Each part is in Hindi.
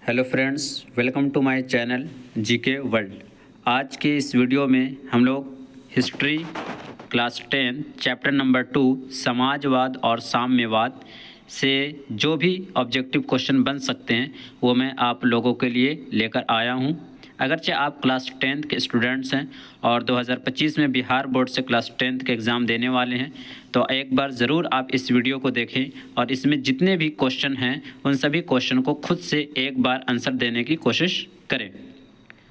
Hello friends, welcome to my channel GK world. आज के इस वीडियो में हम लोग हिस्ट्री क्लास 10 चैप्टर नंबर 2 समाजवाद और साम्यवाद से जो भी ऑब्जेक्टिव क्वेश्चन बन सकते हैं वो मैं आप लोगों के लिए लेकर आया हूं। अगरचे आप क्लास 10th के स्टूडेंट्स हैं और 2025 में बिहार बोर्ड से क्लास 10th के एग्ज़ाम देने वाले हैं, तो एक बार ज़रूर आप इस वीडियो को देखें और इसमें जितने भी क्वेश्चन हैं उन सभी क्वेश्चन को खुद से एक बार आंसर देने की कोशिश करें।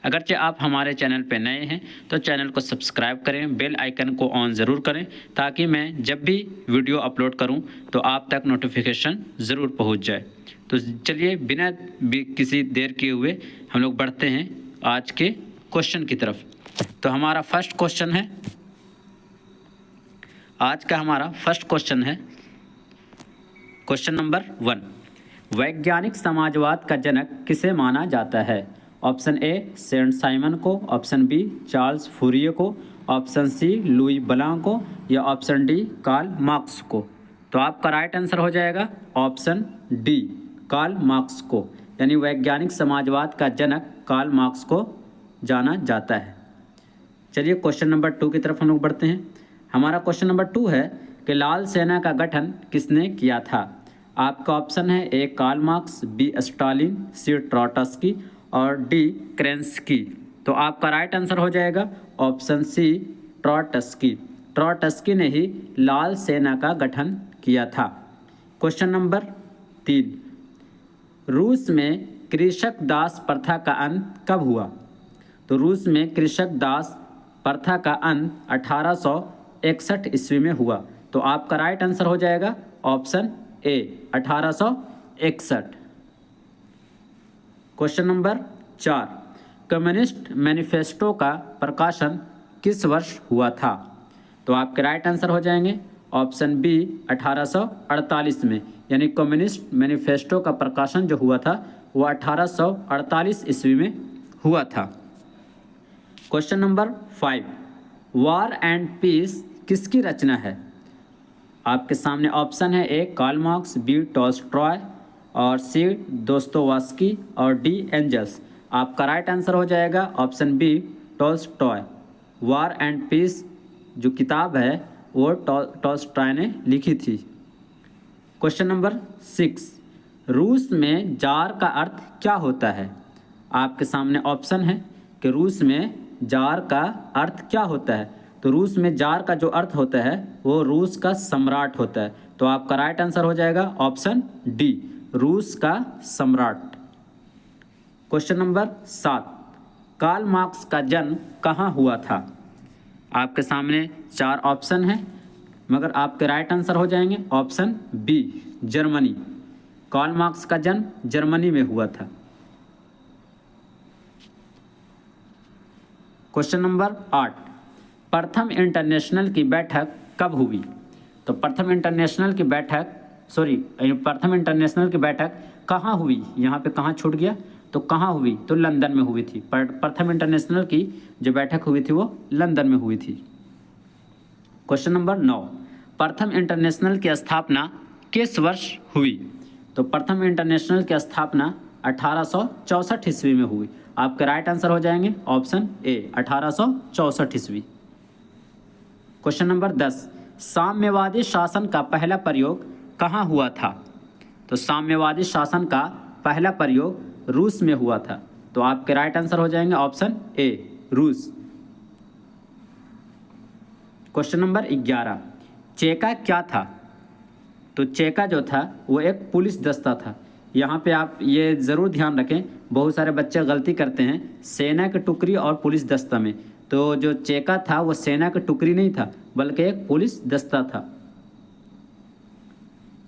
अगरचे आप हमारे चैनल पर नए हैं तो चैनल को सब्सक्राइब करें, बेल आइकन को ऑन ज़रूर करें ताकि मैं जब भी वीडियो अपलोड करूं तो आप तक नोटिफिकेशन ज़रूर पहुंच जाए। तो चलिए बिना किसी देर किए हुए हम लोग बढ़ते हैं आज के क्वेश्चन की तरफ। तो हमारा फर्स्ट क्वेश्चन है, आज का हमारा फर्स्ट क्वेश्चन है क्वेश्चन नंबर 1। वैज्ञानिक समाजवाद का जनक किसे माना जाता है? ऑप्शन ए सेंट साइमन को, ऑप्शन बी चार्ल्स फूरिये को, ऑप्शन सी लुई ब्लांक को या ऑप्शन डी कार्ल मार्क्स को। तो आपका राइट आंसर हो जाएगा ऑप्शन डी कार्ल मार्क्स को, यानी वैज्ञानिक समाजवाद का जनक कार्ल मार्क्स को जाना जाता है। चलिए क्वेश्चन नंबर 2 की तरफ हम लोग बढ़ते हैं। हमारा क्वेश्चन नंबर 2 है कि लाल सेना का गठन किसने किया था? आपका ऑप्शन है A Karl Marx, B Stalin, C Trotsky और डी केरेंस्की। तो आपका राइट आंसर हो जाएगा ऑप्शन सी ट्रॉट्स्की। ट्रॉट्स्की ने ही लाल सेना का गठन किया था। क्वेश्चन नंबर 3, रूस में कृषक दास प्रथा का अंत कब हुआ? तो रूस में कृषक दास प्रथा का अंत 1861 ईस्वी में हुआ। तो आपका राइट आंसर हो जाएगा ऑप्शन ए 1861। क्वेश्चन नंबर 4, कम्युनिस्ट मैनिफेस्टो का प्रकाशन किस वर्ष हुआ था? तो आपके राइट आंसर हो जाएंगे ऑप्शन बी 1848 में, यानी कम्युनिस्ट मैनिफेस्टो का प्रकाशन जो हुआ था वो 1848 ईस्वी में हुआ था। Question number 5, war and peace किसकी रचना है? आपके सामने ऑप्शन है A Karl Marx, B Tolstoy और सी दोस्तोयेव्स्की और डी एंजल्स। आपका राइट आंसर हो जाएगा option B Tolstoy. War and peace जो किताब है वो टॉल्स्टॉय ने लिखी थी। क्वेश्चन नंबर 6, रूस में जार का अर्थ क्या होता है? आपके सामने ऑप्शन है कि रूस में जार का अर्थ क्या होता है। तो रूस में जार का जो अर्थ होता है वो रूस का सम्राट होता है। तो आपका राइट आंसर हो जाएगा ऑप्शन डी रूस का सम्राट। क्वेश्चन नंबर 7, कार्ल मार्क्स का जन्म कहाँ हुआ था? आपके सामने 4 ऑप्शन हैं मगर आपके राइट आंसर हो जाएंगे option B Germany. Karl Marx का जन्म जर्मनी में हुआ था। क्वेश्चन नंबर 8, प्रथम इंटरनेशनल की बैठक कब हुई? तो प्रथम इंटरनेशनल की बैठक कहाँ हुई? यहाँ पे कहाँ छूट गया? तो कहाँ हुई? तो लंदन में हुई थी। प्रथम इंटरनेशनल की जो बैठक हुई थी वो लंदन में हुई थी। क्वेश्चन नंबर 9, प्रथम इंटरनेशनल की स्थापना किस वर्ष हुई? तो प्रथम इंटरनेशनल की स्थापना 1864 ईस्वी में हुई। आपके राइट आंसर हो जाएंगे ऑप्शन ए 1864 ईस्वी। क्वेश्चन नंबर 10, साम्यवादी शासन का पहला प्रयोग कहाँ हुआ था? तो साम्यवादी शासन का पहला प्रयोग रूस में हुआ था। तो आपके राइट आंसर हो जाएंगे ऑप्शन ए रूस। क्वेश्चन नंबर 11, चेका क्या था? तो चेका जो था वो एक पुलिस दस्ता था। यहाँ पे आप ये ज़रूर ध्यान रखें, बहुत सारे बच्चे गलती करते हैं सेना की टुकड़ी और पुलिस दस्ता में। तो जो चेका था वो सेना की टुकड़ी नहीं था बल्कि एक पुलिस दस्ता था।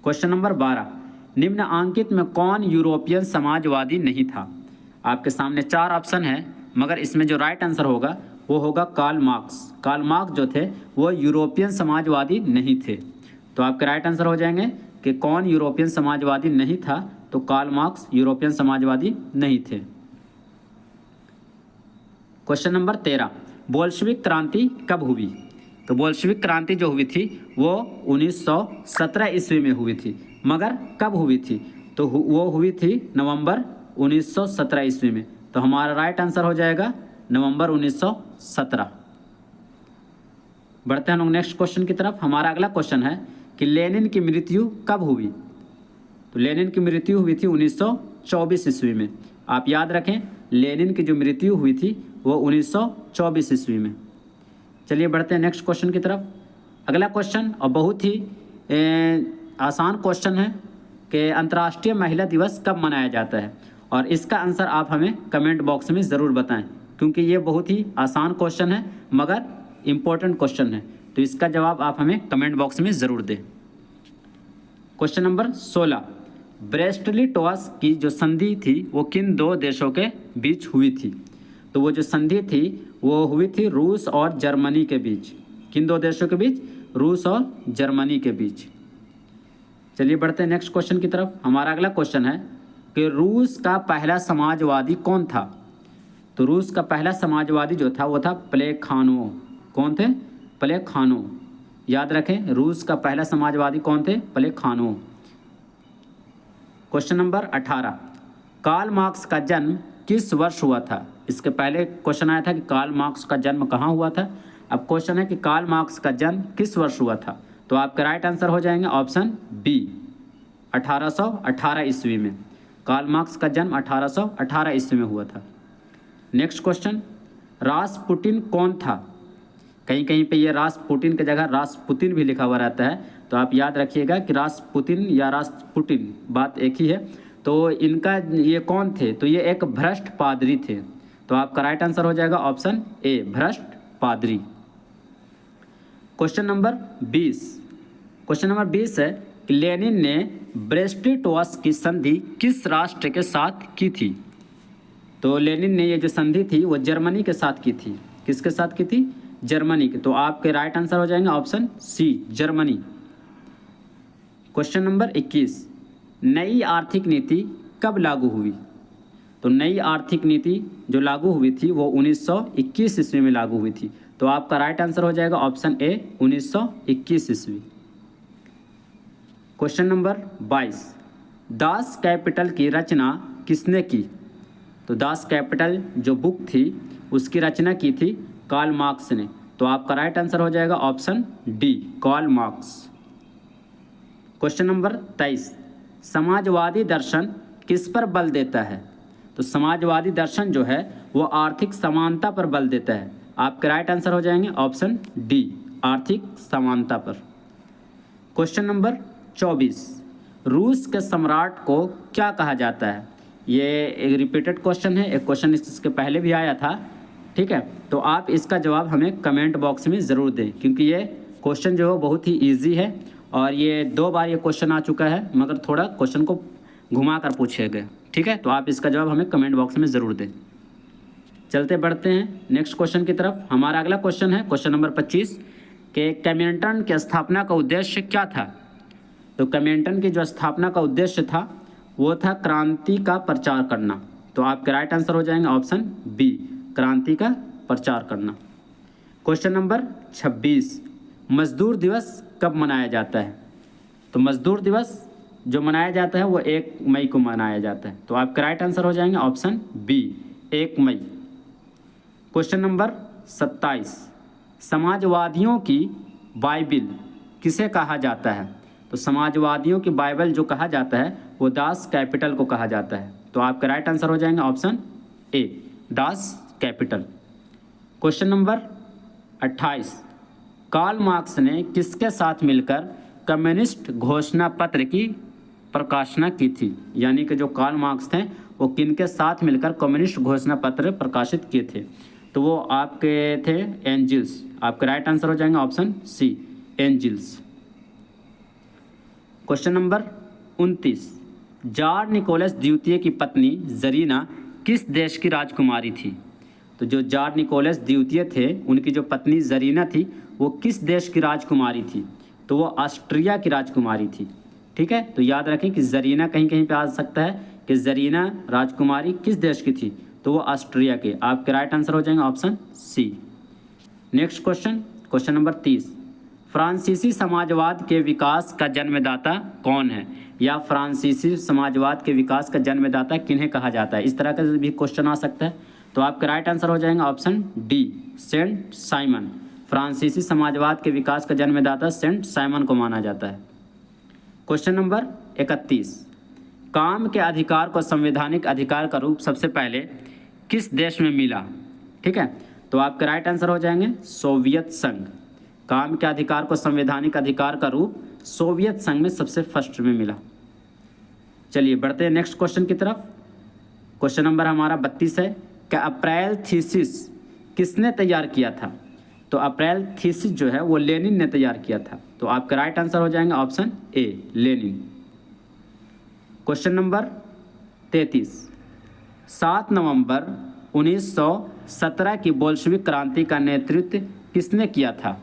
क्वेश्चन नंबर 12, निम्नांकित में कौन यूरोपियन समाजवादी नहीं था? आपके सामने 4 ऑप्शन है मगर इसमें जो राइट आंसर होगा वो होगा कार्ल मार्क्स। कार्ल मार्क्स जो थे वो यूरोपियन समाजवादी नहीं थे। तो आपके राइट आंसर हो जाएंगे कि कौन यूरोपियन समाजवादी नहीं था? तो कार्ल मार्क्स यूरोपियन समाजवादी नहीं थे। क्वेश्चन नंबर 13, बोल्शेविक क्रांति कब हुई? तो बोल्शेविक क्रांति जो हुई थी वो 1917 ईस्वी में हुई थी, मगर कब हुई थी? तो वो हुई थी नवंबर 1917 ईस्वी में। तो हमारा राइट आंसर हो जाएगा नवंबर 1917। बढ़ते हैं हम लोग नेक्स्ट क्वेश्चन की तरफ। हमारा अगला क्वेश्चन है कि लेनिन की मृत्यु कब हुई। तो लेनिन की मृत्यु हुई थी 1924 ईस्वी में। आप याद रखें, लेनिन की जो मृत्यु हुई थी वो 1924 ईस्वी में। चलिए बढ़ते हैं नेक्स्ट क्वेश्चन की तरफ। अगला क्वेश्चन और बहुत ही आसान क्वेश्चन है कि अंतर्राष्ट्रीय महिला दिवस कब मनाया जाता है, और इसका आंसर आप हमें कमेंट बॉक्स में ज़रूर बताएं, क्योंकि ये बहुत ही आसान क्वेश्चन है मगर इम्पोर्टेंट क्वेश्चन है। तो इसका जवाब आप हमें कमेंट बॉक्स में ज़रूर दें। क्वेश्चन नंबर 16, ब्रेस्ट-लिटोस की जो संधि थी वो किन दो देशों के बीच हुई थी। तो वो जो संधि थी वो हुई थी रूस और जर्मनी के बीच। किन दो देशों के बीच? रूस और जर्मनी के बीच। चलिए बढ़ते हैं नेक्स्ट क्वेश्चन की तरफ। हमारा अगला क्वेश्चन है कि रूस का पहला समाजवादी कौन था। तो रूस का पहला समाजवादी जो था वो था प्लेखानोव। कौन थे? प्लेखानोव। याद रखें, रूस का पहला समाजवादी कौन थे? प्लेखानोव। क्वेश्चन नंबर 18, कार्ल मार्क्स का जन्म किस वर्ष हुआ था। इसके पहले क्वेश्चन आया था कि कार्ल मार्क्स का जन्म कहाँ हुआ था। अब क्वेश्चन है कि कार्ल मार्क्स का जन्म किस वर्ष हुआ था। तो आपके राइट आंसर हो जाएंगे ऑप्शन बी, 1818 ईस्वी में। कार्ल मार्क्स का जन्म 1818 ईस्वी में हुआ था। नेक्स्ट क्वेश्चन, रासपुटिन कौन था। कहीं कहीं पे ये रासपुटिन की जगह रासपुतिन भी लिखा हुआ रहता है, तो आप याद रखिएगा कि रासपुतिन या रासपुटिन बात एक ही है। तो इनका ये कौन थे। तो ये एक भ्रष्ट पादरी थे। तो आपका राइट आंसर हो जाएगा ऑप्शन ए, भ्रष्ट पादरी। Question number 20। क्वेश्चन नंबर 20 है कि लेनिन ने ब्रेस्ट-लिटोस की संधि किस राष्ट्र के साथ की थी। तो लेनिन ने ये जो संधि थी वो जर्मनी के साथ की थी। किसके साथ की थी? जर्मनी के। तो आपके राइट आंसर हो जाएंगे option C, Germany. Question number 21, नई आर्थिक नीति कब लागू हुई। तो नई आर्थिक नीति जो लागू हुई थी वो 1921 ईस्वी में लागू हुई थी। तो आपका राइट आंसर हो जाएगा ऑप्शन ए, 1921 ईस्वी। क्वेश्चन नंबर 22, दास कैपिटल की रचना किसने की। तो दास कैपिटल जो बुक थी उसकी रचना की थी कार्ल मार्क्स ने। तो आपका राइट आंसर हो जाएगा option D, Karl Marx. Question number 23, समाजवादी दर्शन किस पर बल देता है। तो समाजवादी दर्शन जो है वो आर्थिक समानता पर बल देता है। आपके राइट आंसर हो जाएंगे ऑप्शन डी, आर्थिक समानता पर। क्वेश्चन नंबर 24, रूस के सम्राट को क्या कहा जाता है। ये एक रिपीटेड क्वेश्चन है, एक क्वेश्चन इसके पहले भी आया था, ठीक है। तो आप इसका जवाब हमें कमेंट बॉक्स में ज़रूर दें, क्योंकि ये क्वेश्चन जो है बहुत ही ईजी है और ये 2 बार ये क्वेश्चन आ चुका है, मगर थोड़ा क्वेश्चन को घुमा कर पूछे गए, ठीक है। तो आप इसका जवाब हमें कमेंट बॉक्स में ज़रूर दें। चलते बढ़ते हैं नेक्स्ट क्वेश्चन की तरफ। हमारा अगला क्वेश्चन है क्वेश्चन नंबर 25 कि कमिंटन की स्थापना का उद्देश्य क्या था। तो कमिंटन की जो स्थापना का उद्देश्य था वो था क्रांति का प्रचार करना। तो आपके राइट आंसर हो जाएंगे ऑप्शन बी, क्रांति का प्रचार करना। क्वेश्चन नंबर 26, मजदूर दिवस कब मनाया जाता है। तो मजदूर दिवस जो मनाया जाता है वो 1 मई को मनाया जाता है। तो आपके राइट आंसर हो जाएंगे ऑप्शन बी, 1 मई। क्वेश्चन नंबर 27, समाजवादियों की बाइबिल किसे कहा जाता है। तो समाजवादियों की बाइबल जो कहा जाता है वो दास कैपिटल को कहा जाता है। तो आपका राइट आंसर हो जाएंगे option A, Das Kapital. Question number 28, Karl Marx ने किसके साथ मिलकर कम्युनिस्ट घोषणा पत्र की प्रकाशना की थी। यानी कि जो कार्ल मार्क्स थे वो किनके साथ मिलकर कम्युनिस्ट घोषणा पत्र प्रकाशित किए थे। तो वो आपके थे एंजिल्स। आपका राइट आंसर हो जाएंगे option C, Engels. Question number 29, tsar Nicholas द्वितीय की पत्नी जरीना किस देश की राजकुमारी थी। तो जो जार निकोलस द्वितीय थे उनकी जो पत्नी जरीना थी वो किस देश की राजकुमारी थी। तो वो ऑस्ट्रिया की राजकुमारी थी, ठीक है। तो याद रखें कि जरीना कहीं कहीं पे आ सकता है कि जरीना राजकुमारी किस देश की थी। तो वो ऑस्ट्रिया के। आपके राइट आंसर हो जाएंगे option C. Next question, question number 30, फ्रांसीसी समाजवाद के विकास का जन्मदाता कौन है, या फ्रांसीसी समाजवाद के विकास का जन्मदाता किन्हें कहा जाता है। इस तरह का भी क्वेश्चन आ सकता है। तो आपका राइट आंसर हो जाएगा ऑप्शन डी, सेंट साइमन। फ्रांसीसी समाजवाद के विकास का जन्मदाता सेंट साइमन को माना जाता है। क्वेश्चन नंबर 31, काम के अधिकार को संवैधानिक अधिकार का रूप सबसे पहले किस देश में मिला। ठीक है, तो आपके राइट आंसर हो जाएंगे सोवियत संघ। काम के अधिकार को संवैधानिक अधिकार का रूप सोवियत संघ में सबसे फर्स्ट में मिला। चलिए बढ़ते हैं नेक्स्ट क्वेश्चन की तरफ। क्वेश्चन नंबर हमारा 32 है, क्या अप्रैल थीसिस किसने तैयार किया था। तो अप्रैल थीसिस जो है वो लेनिन ने तैयार किया था। तो आपका राइट आंसर हो जाएंगे ऑप्शन ए, लेनिन। क्वेश्चन नंबर 33, 7 नवंबर 1917 की बोल्शेविक क्रांति का नेतृत्व किसने किया था।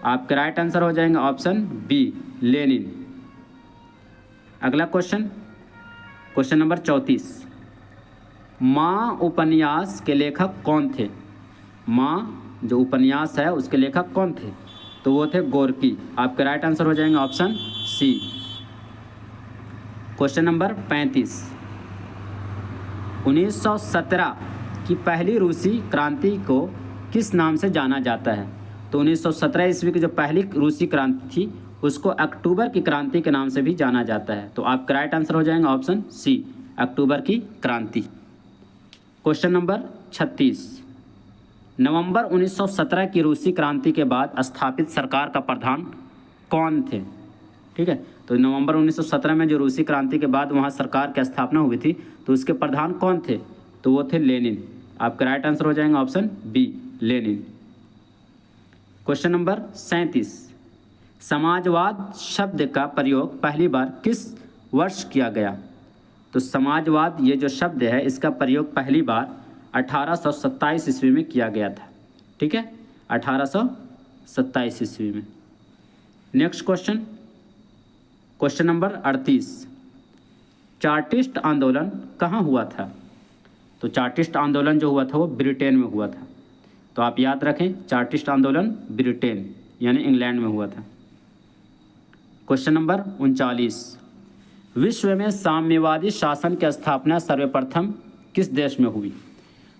आपका राइट आंसर हो जाएंगे ऑप्शन बी, लेनिन। अगला क्वेश्चन, क्वेश्चन नंबर 34, माँ उपन्यास के लेखक कौन थे। माँ जो उपन्यास है उसके लेखक कौन थे, तो वो थे गोर्की। आपका राइट आंसर हो जाएंगे ऑप्शन सी। क्वेश्चन नंबर 35, 1917 की पहली रूसी क्रांति को किस नाम से जाना जाता है। तो 1917 ईस्वी की जो पहली रूसी क्रांति थी उसको अक्टूबर की क्रांति के नाम से भी जाना जाता है। तो आपका राइट आंसर हो जाएगा ऑप्शन सी, अक्टूबर की क्रांति। क्वेश्चन नंबर 36, नवंबर 1917 की रूसी क्रांति के बाद स्थापित सरकार का प्रधान कौन थे। ठीक है, तो नवंबर 1917 में जो रूसी क्रांति के बाद वहाँ सरकार की स्थापना हुई थी तो उसके प्रधान कौन थे, तो वो थे लेनिन। आपका राइट आंसर हो जाएगा option B, Lenin. Question number 37, समाजवाद शब्द का प्रयोग पहली बार किस वर्ष किया गया। तो समाजवाद ये जो शब्द है इसका प्रयोग पहली बार 1827 ईस्वी में किया गया था। ठीक है, 1827 ईस्वी में। Next question, question number 38, chartist आंदोलन कहाँ हुआ था। तो चार्टिस्ट आंदोलन जो हुआ था वो ब्रिटेन में हुआ था। तो आप याद रखें, चार्टिस्ट आंदोलन ब्रिटेन यानी इंग्लैंड में हुआ था। क्वेश्चन नंबर 39, विश्व में साम्यवादी शासन की स्थापना सर्वप्रथम किस देश में हुई।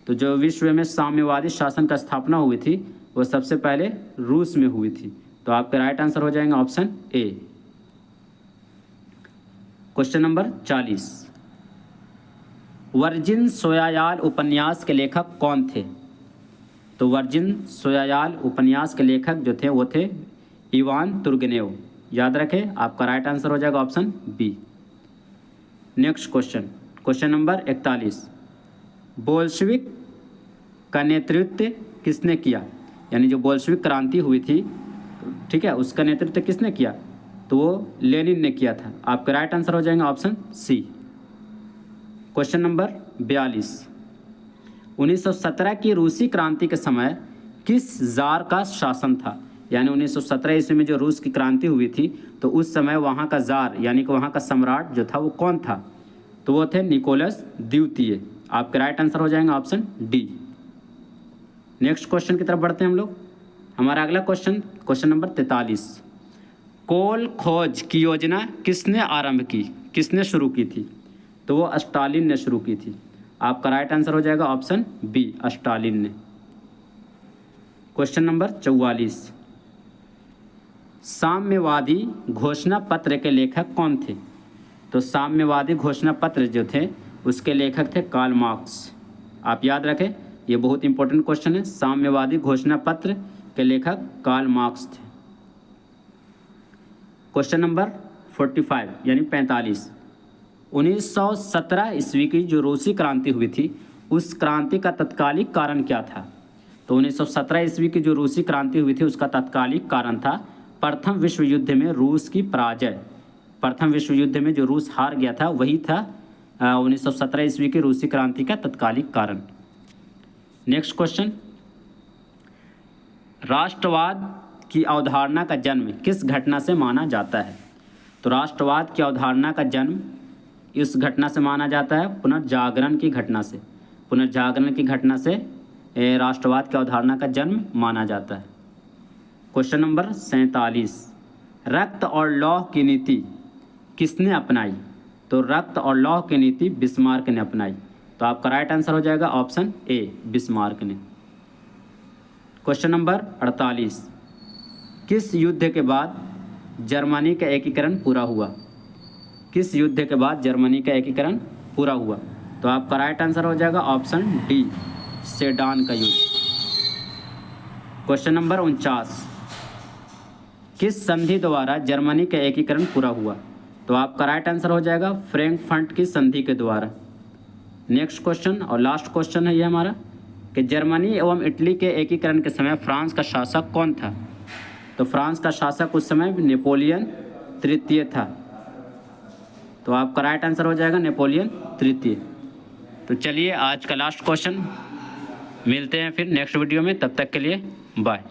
तो जो विश्व में साम्यवादी शासन की स्थापना हुई थी वो सबसे पहले रूस में हुई थी। तो आपका राइट आंसर हो जाएगा option A. Question number 40, virgin soil उपन्यास के लेखक कौन थे। तो वर्जिन सोयायाल उपन्यास के लेखक जो थे वो थे इवान तुर्गेनेव। याद रखें, आपका राइट आंसर हो जाएगा option B. Next question, question number 41, Bolshevik का नेतृत्व किसने किया। यानी जो बोल्शेविक क्रांति हुई थी, ठीक है, उसका नेतृत्व किसने किया, तो वो लेनिन ने किया था। आपका राइट आंसर हो जाएगा ऑप्शन सी। क्वेश्चन नंबर 42, 1917 की रूसी क्रांति के समय किस जार का शासन था। यानी 1917 ईस्वी में जो रूस की क्रांति हुई थी तो उस समय वहाँ का जार यानी कि वहाँ का सम्राट जो था वो कौन था, तो वो थे निकोलस द्वितीय। आपका राइट आंसर हो जाएगा ऑप्शन डी। नेक्स्ट क्वेश्चन की तरफ बढ़ते हैं हम लोग। हमारा अगला क्वेश्चन, क्वेश्चन नंबर 43, कोल खोज की योजना किसने आरंभ की, किसने शुरू की थी। तो वो स्टालिन ने शुरू की थी। आपका राइट आंसर हो जाएगा ऑप्शन बी, स्टालिन ने। क्वेश्चन नंबर 44, साम्यवादी घोषणा पत्र के लेखक कौन थे। तो साम्यवादी घोषणा पत्र जो थे उसके लेखक थे कार्ल मार्क्स। आप याद रखें, ये बहुत इंपॉर्टेंट क्वेश्चन है। साम्यवादी घोषणा पत्र के लेखक कार्ल मार्क्स थे। क्वेश्चन नंबर 45 यानी 45, 1917 ईस्वी की जो रूसी क्रांति हुई थी उस क्रांति का तत्कालिक कारण क्या था। तो 1917 ईस्वी की जो रूसी क्रांति हुई थी उसका तत्कालिक कारण था प्रथम विश्व युद्ध में रूस की पराजय। प्रथम विश्व युद्ध में जो रूस हार गया था वही था 1917 ईस्वी की रूसी क्रांति का तत्कालिक कारण। नेक्स्ट क्वेश्चन, राष्ट्रवाद की अवधारणा का जन्म किस घटना से माना जाता है। तो राष्ट्रवाद की अवधारणा का जन्म इस घटना से माना जाता है पुनर्जागरण की घटना से। पुनर्जागरण की घटना से राष्ट्रवाद की अवधारणा का जन्म माना जाता है। क्वेश्चन नंबर 47, रक्त और लौह की नीति किसने अपनाई? तो रक्त और लौह की नीति बिस्मार्क ने अपनाई। तो आपका राइट आंसर हो जाएगा ऑप्शन ए, बिस्मार्क ने। क्वेश्चन नंबर 48, किस युद्ध के बाद जर्मनी का एकीकरण पूरा हुआ? किस युद्ध के बाद जर्मनी का एकीकरण पूरा हुआ? तो आपका राइट आंसर हो जाएगा ऑप्शन डी, सेडान का युद्ध। क्वेश्चन नंबर 49, किस संधि द्वारा जर्मनी का एकीकरण पूरा हुआ? तो आपका राइट आंसर हो जाएगा फ्रैंकफर्ट की संधि के द्वारा। नेक्स्ट क्वेश्चन और लास्ट क्वेश्चन है ये हमारा कि जर्मनी एवं इटली के एकीकरण के समय फ्रांस का शासक कौन था? तो फ्रांस का शासक उस समय नेपोलियन तृतीय था। तो आपका राइट आंसर हो जाएगा नेपोलियन तृतीय। तो चलिए आज का लास्ट क्वेश्चन, मिलते हैं फिर नेक्स्ट वीडियो में, तब तक के लिए बाय।